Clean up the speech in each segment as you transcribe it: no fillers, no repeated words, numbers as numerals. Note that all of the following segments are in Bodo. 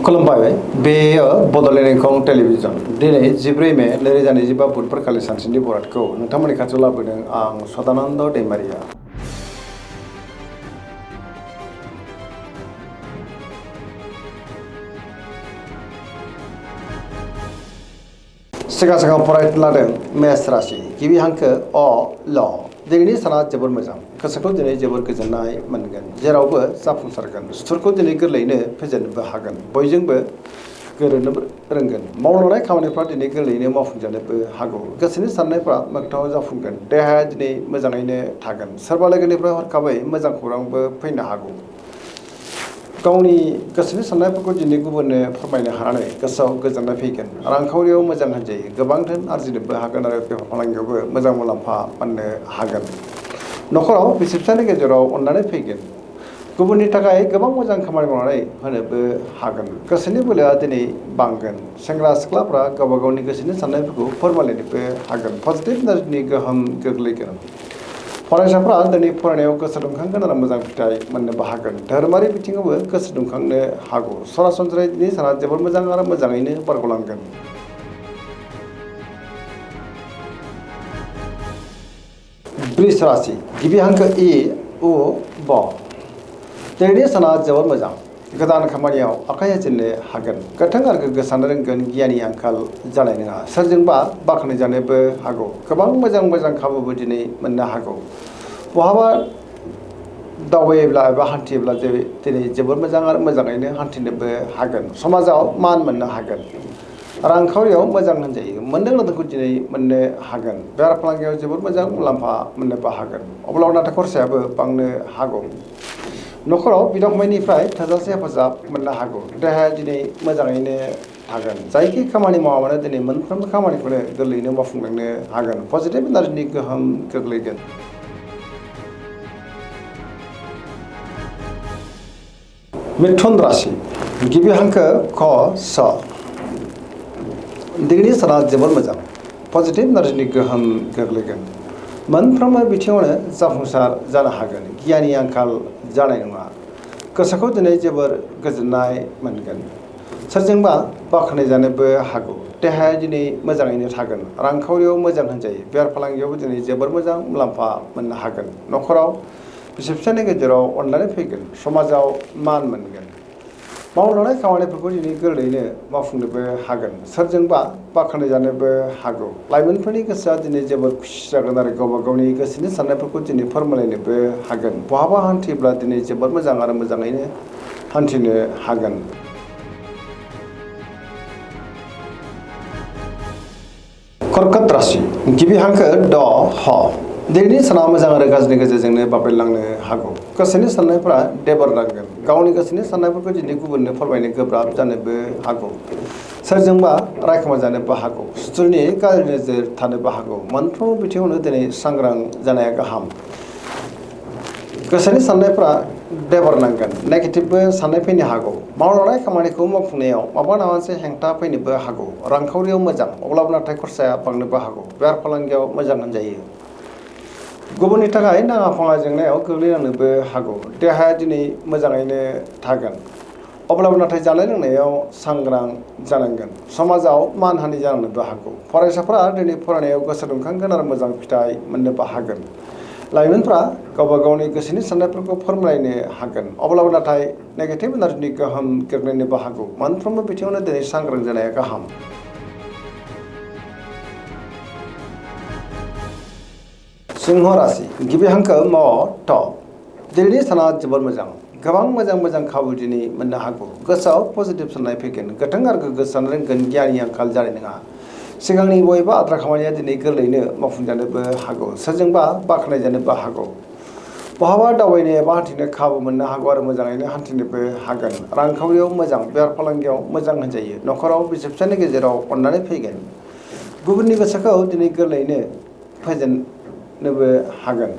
खुलुमबाय बेयो बड'लेण्ड इंखं टेलिभिजन दिनै 14 मे 2025 बुधबार खालि सानसेनि बरादखौ नोंथांमोननि खाथियाव लाबोदों आं सदानन्द दैमारिया। सिगां फरायनो लादों मेष राशि गिबि हांखो अ ल दिनैनि साना जोबोर मोजां गोसोखौ दिनै जोबोर गोजोननाय मोनगोन जेरावबो जाफुंसारगोन सुथुरखौ दिनै गोरलैयैनो फेजेननोबो हागोन बयजोंबो गोरोबनो रोंगोन मावलांनाय खामानिफ्रा दिनै गोरलैयैनो मावफुंजानोबो हागौ गोसोनि साननायफ्रा मोगथाङाव जाफुंगोन देहाया दिनै मोजाङैनो थागोन सोरबा लोगोनिफ्राय हरखाबै मोजां खौरांबो फैनो हागौ गावनि गोसोनि साननायफोरखौ दिनै गुबुननो फोरमायनो हानानै गोसोआव गोजोननाय फैगोन रांखावरियाव मोजां होनजायो गोबां धोन आरजिनोबो हागोन आरो बेफार फालांगियावबो मोजां मुलाम्फा मोननो हागोन न'खराव बिसि फिसायनि गेजेराव अननानै फैगोन गुबुननि थाखाय गोबां मोजां खामानि मावनानै होनोबो हागोन गोसोनि बोलोआ दिनै बांगोन सेंग्रा सिख्लाफ्रा गावबा गावनि गोसोनि साननायफोरखौ फोरमायलायनोबो हागोन पजिटिभ एनार्जिनि गोहोम गोग्लैगोन फरायसाफ्रा दिनै फरायनायाव गोसो दुंखांगोन आरो मोजां फिथाइ मोननोबो हागोन धोरोमारि बिथिङावबो गोसो दुंखांनो हागौ सरासनस्रायै दिनै साना जोबोर मोजां आरो मोजाङैनो बारग'लांगोन। वृष राशि गिबि हांखो इ उ ब दिनैनि साना जोबोर मोजां गोदान खामानियाव आखाइ होजेननो हागोन गोथों आरो गोग्गो साननो रोंगोन गियाननि आंखाल जानाय नङा सोरजोंबा बाख्नायजानोबो हागौ गोबां मोजां खाबुबो दिनै मोननो हागौ बहाबा दावबायोब्ला एबा हान्थियोब्ला दिनै जोबोर मोजां आरो मोजाङैनो हान्थिनोबो हागोन समाजाव मान मोननो हागोन रांखावरियाव मोजां होनजायो मोनदों रांखौ दिनै मोननो हागोन बेफार फालांगियाव जोबोर मोजां मुलाम्फा मोननोबो हागोन अब्लाबो नाथाय खरसायाबो बांनो हागौ न'खराव बिदा फंबायनिफ्राय थोजासे हेफाजाब मोननो हागौ देहाया दिनै मोजाङैनो थागोन जायखि खामानि मावा मानो दिनै मोनफ्रोमबो खामानिखौनो गोरलैयैनो मावफुंलांनो हागोन पजिटिभ एनार्जिनि गोहोम गोग्लैगोन। मिथुन राशि गिबि हांखो ख स दिनैनि साना जोबोर मोजां पजिटिभ एनार्जिनि गोहोम गोग्लैगोन मोनफ्रोमबो बिथिङावनो जाफुंसार जानो हागोन गियाननि आंखाल जानाय नङा गोसोखौ दिनै जोबोर गोजोननाय मोनगोन सोरजोंबा बाख्नायजानोबो हागौ देहाया दिनै मोजाङैनो थागोन रांखावरियाव मोजां होनजायो बेफार फालांगियावबो दिनै जोबोर मोजां मुलाम्फा मोननो हागोन न'खराव बिसि फिसायनि गेजेराव अननानै फैगोन समाजाव मान मोनगोन मावलांनाय खामानिफोरखौ दिनै गोरलैयैनो मावफुंनोबो हागोन सोरजोंबा बाख्नायजानोबो हागौ लाइमोनफोरनि गोसोआ दिनै जोबोर खुसि जागोन आरो गावबा गावनि गोसोनि साननायफोरखौ दिनै फोरमायलायनोबो हागोन बहाबा हान्थियोब्ला दिनै जोबोर मोजां आरो मोजाङैनो हान्थिनो हागोन। कर्कट राशि गिबि हांखो ड ह दिनैनि साना मोजां आरो गाज्रिनि गेजेरजोंनो बाबेनलांनो हागौ गोसोनि साननायफ्रा देबार नांगोन गावनि गोसोनि साननायफोरखौ दिनै गुबुननो फोरमायनो गोब्राब जानोबो हागौ सोरजोंबा रायखोमा जानोबो हागौ सुथुरनि गाज्रि नोजोर थानोबो हागौ मोनफ्रोमबो बिथिङावनो दिनै सांग्रां जानाया गाहाम गोसोनि साननायफ्रा देबार नांगोन नेगेटिभबो साननाय फैनो हागौ मावलांनाय खामानिखौ मावफुंनायाव माबा मोनसे हेंथा फैनोबो हागौ रांखावरियाव मोजां अब्लाबो नाथाय खरसाया बांनोबो हागौ बेफार फालांगियाव मोजां होनजायो गुबुननि थाखाय नाङा फाङा जेंनायाव गोग्लैनांनोबो हागौ देहाया दिनै मोजाङैनो थागोन अब्लाबो नाथाय जानाय लोंनायाव सांग्रां जानांगोन समाजाव मानहानि जानांनोबो हागौ फरायसाफ्रा दिनै फरायनायाव गोसो दुंखांगोन आरो मोजां फिथाइ मोननोबो हागोन लाइमोनफ्रा गावबा गावनि गोसोनि साननायफोरखौ फोरमायनो हागोन अब्लाबो नाथाय नेगेटिभ एनार्जिनि गोहोम गोग्लैनोबो हागौ मोनफ्रोमबो बिथिङावनो दिनै सांग्रां जानाया गाहाम। सिंह राशि गिबि हांखो म थ दिनैनि साना जोबोर मोजां गोबां मोजां खाबु दिनै मोननो हागौ गोसोआव पजिटिभ साननाय फैगोन गोथों आरो गोग्गो साननो रोंगोन गियाननि आंखाल जानाय नङा सिगांनि बबेबा आद्रा खामानिया दिनै गोरलैयैनो मावफुंजानोबो हागौ सोरजोंबा बाख्नायजानोबो हागौ बहाबा दावबायनो एबा हान्थिनो खाबु मोननो हागौ आरो मोजाङैनो हान्थिनोबो हागोन रांखावरियाव मोजां बेफार फालांगियाव मोजां होनजायो न'खराव बिसि फिसायनि गेजेराव अननानै फैगोन गुबुननि गोसोखौ दिनै गोरलैयैनो फेजेननोबो हागोन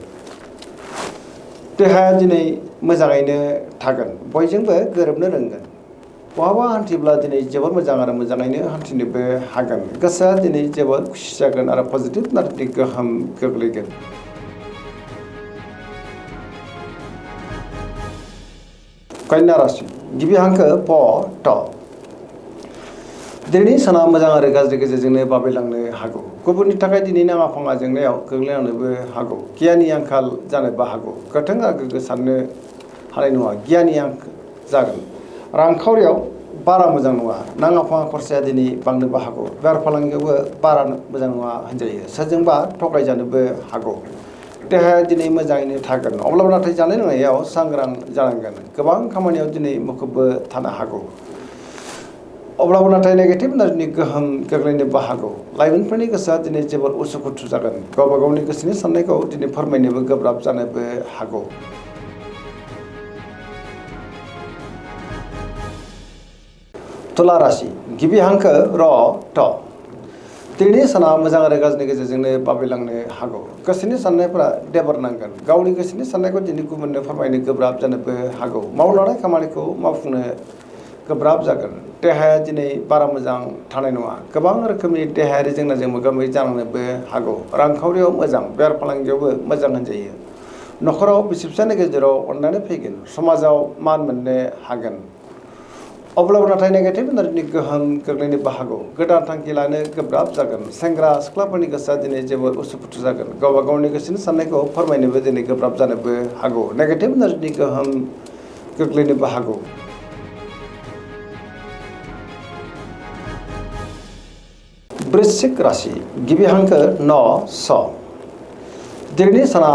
देहाया दिनै मोजाङैनो थागोन बयजोंबो गोरोबनो रोंगोन बहाबा हान्थिब्ला दिनै जोबोर मोजां आरो मोजाङैनो हान्थिनोबो हागोन गोसोआ दिनै जोबोर खुसि जागोन आरो पजिटिभ एनार्जिनि गोहोम गोग्लैगोन। कन्या राशि गिबि हांखो प ट दिनैनि साना मोजां आरो गाज्रि गेजेरजोंनो बाबेलांनो हागौ। गुबुननि थाखाय दिनै नाङा फाङा जेंनायाव गोग्लैलांनोबो हागौ। गियाननि आंखाल जानोबो हागौ। गोथों आरो गोग्गो साननो हानाय नङा। गियाननि जागोन। रांखावरियाव बारा मोजां नङा। नाङा फाङा खरसाया दिनै बांनोबो हागौ। बेफार फालांगियावबो बारा मोजां नङा होनजायो। सोरजोंबा थगायजानोबो हागौ। देहाया दिनै मोजाङैनो थागोन। अब्लाबो नाथाय जानाय लोंनायाव सांग्रां जानांगोन। गोबां खामानियाव दिनै मुखुबबो थानो हागौ। अब्लाबो नाथाय नेगेटिभ एनार्जिनि गोहोम गोग्लैनोबो हागौ। लाइमोनफोरनि गोसोआ दिनै जोबोर उसुखुथु जागोन। गावबा गावनि गोसोनि साननायखौ दिनै फोरमायनोबो गोब्राब जानोबो हागौ। तुला राशि गिबि हांखो र ट। दिनैनि साना मोजां आरो गाज्रिनि गेजेरजोंनो बाबेलांनो हागौ। गोसोनि साननायफोरा देबर नांगोन। गावनि गोसोनि साननायखौ दिनै गुबुननो फोरमायनो गोब्राब जानोबो हागौ। मावलांनाय खामानिखौ मावफुंनो गोब्राब जागोन। देहाया दिनै बारा मोजां थानाय नङा। गोबां रोखोमनि देहायारि जेंनाजों मोगा मोगि जानांनोबो हागौ। रांखावरियाव मोजां, बेफार फालांगियावबो मोजां होनजायो। न'खराव बिसि फिसायनि गेजेराव अननानै फैगोन। समाजाव मान मोननो हागोन। अब्लाबो नाथाय नेगेटिभ एनार्जिनि गोहोम गोग्लैनोबो हागौ। गोदान थांखि लानो गोब्राब जागोन। सेंग्रा सिख्लाफोरनि गोसोआ दिनै जोबोर उसुखुथु जागोन। गावबा गावनि गोसोनि साननायखौ फोरमायनोबो दिनै गोब्राब जानोबो हागौ। नेगेटिभ एनार्जिनि गोहोम गोग्लैनोबो हागौ। वृश्चिक राशि गिबि हांखो न स। दिनैनि साना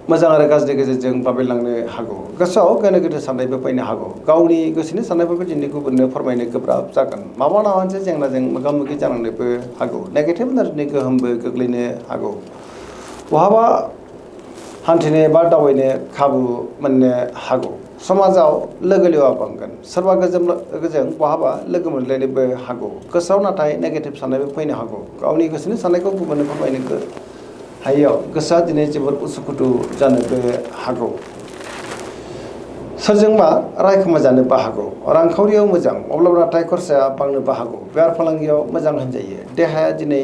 मोजां आरो गाज्रि गेजेरजों बाबेलांनो हागौ। गोसोआव गोनो गोथो साननायबो फैनो हागौ। गावनि गोसोनि साननायफोरखौ दिनै गुबुननो फोरमायनो गोब्राब जागोन। माबा नङा मोनसे जेंनाजों मोगा मोगि जानांनोबो हागौ। नेगेटिभ एनार्जिनि गोहोमबो गोग्लैनो हागौ। बहाबा हान्थिनो एबा दावबायनो खाबु मोननो हागौ। समाजाव लोगो लेवा बांगोन। सोरबा गोजों बहाबा लोगो मोनलायनोबो हागौ। गोसोआव नाथाय नेगेटिभ साननायबो फैनो हागौ। गावनि गोसोनि साननायखौ गुबुननो फोरमायनो हायैयाव गोसोआ दिनै जोबोर उसुखुथु जानोबो हागौ। सोरजोंबा रायखोमाजानोबो हागौ। रांखावरियाव मोजां, अब्लाबो नाथाय खरसाया बांनोबो हागौ। बेफार फालांगियाव मोजां होनजायो। देहाया दिनै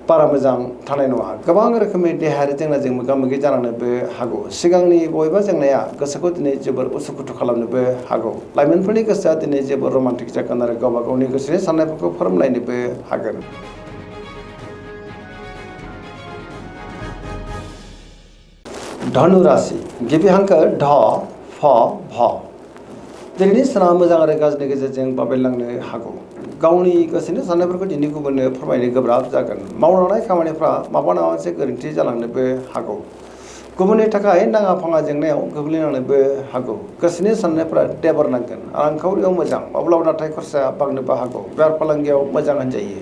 बारा मोजां थानाय नङा। गोबां रोखोमनि देहायारि जेंनाजों मोगा मोगि जानांनोबो हागौ। सिगांनि बबेबा जेंनाया गोसोखौ दिनै जोबोर उसुखुथु खालामनोबो हागौ। लाइमोनफोरनि गोसोआ दिनै जोबोर रमान्टिक जागोन आरो गावबा गावनि गोसोनि साननायफोरखौ फोरमायनोबो हागोन। धनु राशि गिबि हांखो ढ फ भ। दिनैनि साना मोजां आरो गाज्रिनि गेजेरजों बाबेलांनो हागौ। गावनि गोसोनि साननायफोरखौ दिनै गुबुननो फोरमायनो गोब्राब जागोन। मावलांनाय खामानिफ्रा माबा नङा मोनसे गोरोन्थि जालांनोबो हागौ। गुबुननि थाखाय नाङा फाङा जेंनायाव गोग्लैनांनोबो हागौ। गोसोनि साननायफोरा देबर नांगोन। रांखावरियाव मोजां, अब्लाबो नाथाय खरसाया बांनोबो हागौ। बेफार फालांगियाव मोजां होनजायो।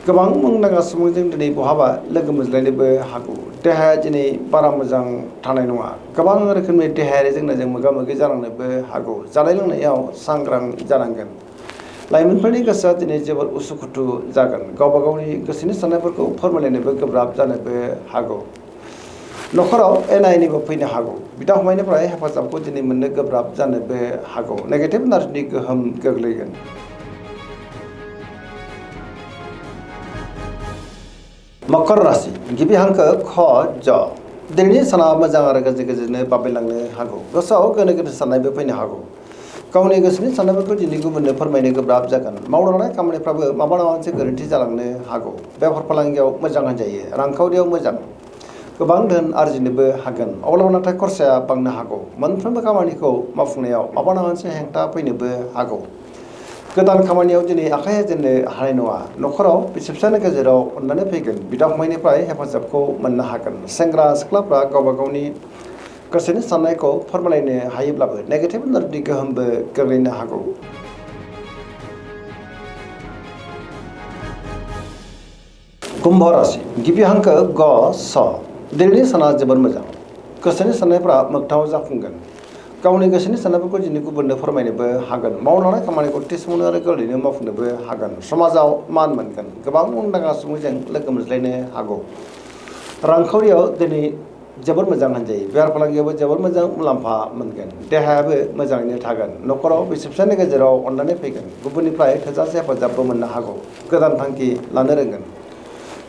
गोबां मुंदांखा सुबुंजों दिनै बहाबा लोगो मोनज्लायनोबो हागौ। देहाया दिनै बारा मोजां थानाय नङा। गोबां रोखोमनि देहायारि जेंनाजों मोगा मोगि जानांनोबो हागौ। जानाय लोंनायाव सांग्रां जानांगोन। लाइमोनफोरनि गोसोआ दिनै जोबोर उसुखुथु जागोन। गावबा गावनि गोसोनि साननायफोरखौ फोरमायलायनोबो गोब्राब जानोबो हागौ। न'खराव एना एनिबो फैनो हागौ। बिदा फंबायनिफ्राय हेफाजाबखौ दिनै मोननो गोब्राब जानोबो हागौ। नेगेटिभ एनार्जिनि गोहोम गोग्लैगोन। मकर राशि गिबि हांखो ख ज। दिनैनि साना मोजां आरो गाज्रि गेजेरजोंनो बाबेलांनो हागौ। गोसोआव गोनो गोथो साननायबो फैनो हागौ। गावनि गोसोनि साननायफोरखौ दिनै गुबुननो फोरमायनो गोब्राब जागोन। मावलांनाय खामानिफ्राबो माबा नङा मोनसे गोरोन्थि जालांनो हागौ। बेफार फालांगियाव मोजां होनजायो। रांखावरियाव मोजां, गोबां धोन आरजिनोबो हागोन। अब्लाबो नाथाय खरसाया बांनो हागौ। मोनफ्रोमबो खामानिखौ मावफुंनायाव माबा नङा मोनसे हेंथा फैनोबो हागौ। गोदान खामानियाव दिनै आखाइ होजेननो हानाय नङा। न'खराव बिसि फिसायनि गेजेराव अननानै फैगोन। बिदा फंबायनिफ्राय हेफाजाबखौ मोननो हागोन। सेंग्रा सिख्लाफ्रा गावबा गावनि गोसोनि साननायखौ फोरमायलायनो हायोब्लाबो नेगेटिभ एनार्जिनि गोहोमबो गोग्लैनो हागौ। कुम्भ राशि गिबि हांखो ग स। दिनैनि साना जोबोर मोजां। गोसोनि साननायफ्रा मोगथाङाव जाफुंगोन। गावनि गोसोनि साननायफोरखौ दिनै गुबुननो फोरमायनोबो हागोन। मावलांनाय खामानिखौ थि समावनो आरो गोरलैयैनो मावफुंनोबो हागोन। समाजाव मान मोनगोन। गोबां मुंदांखा सुबुंजों लोगो मोनज्लायनो हागौ। रांखावरियाव दिनै जोबोर मोजां होनजायो। बेफार फालांगियावबो जोबोर मोजां मुलाम्फा मोनगोन। देहायाबो मोजाङैनो थागोन। न'खराव बिसि फिसायनि गेजेराव अननानै फैगोन। गुबुननिफ्राय थोजासे हेफाजाबबो मोननो हागौ। गोदान थांखि लानो रोंगोन।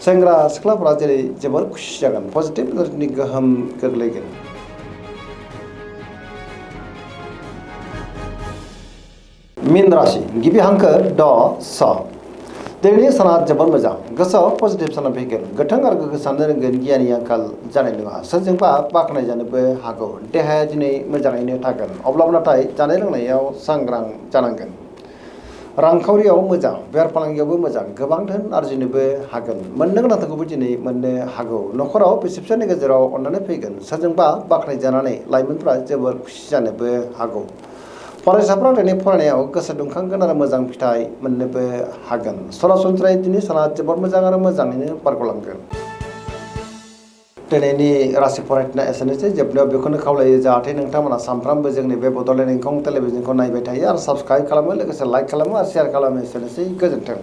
सेंग्रा सिख्लाफोरा जेरै जोबोर खुसि जागोन। पजिटिभ एनार्जिनि गोहोम गोग्लैगोन। मीन राशि गिबि हांखो ड स दिनैनि साना जोबोद मोजां गोसोआव पजिटिभ सानना फैगोन गोथों आरो गोग्गो साननो रोंगोन गियाननि आंखाल जानाय नङा सोरजोंबा बाख्नाय जानोबो हागौ देहाया दिनै मोजाङैनो थागोन अब्लाबो नाथाय जानाय लोंनायाव सांग्रां जानांगोन रांखावरियाव मोजां बेफार फालांगियावबो मोजां गोबां धोन आरजिनोबो हागोन मोननो गोनांखौबो दिनै मोननो हागौ नखराव बिसि-फिसायनि गेजेराव अननानै फैगोन सोरजोंबा बाख्नायजानानै लाइमोनफ्रा जोबोर खुसि जानोबो हागौ फरायसाफ्रा दिनै फरायनायाव गोसो दुंखांगोन आरो मोजां फिथाइ मोननोबो हागोन सरासनस्रायै दिनै साना जोबोद मोजां आरो मोजाङैनो बारग'लांगोन दिनैनि राशि फरायथिना एसेनोसै जोबनायाव बेखौनो खावलायो जाहाथे नोंथांमोना सानफ्रामबो जोंनि बे बड'लेण्ड इंखं टेलिभिजनखौ नायबाय थायो आरो साबस्क्राइब खालामो लोगोसे लाइक खालामो आरो शेयार खालामो एसेनोसै गोजोन्थों।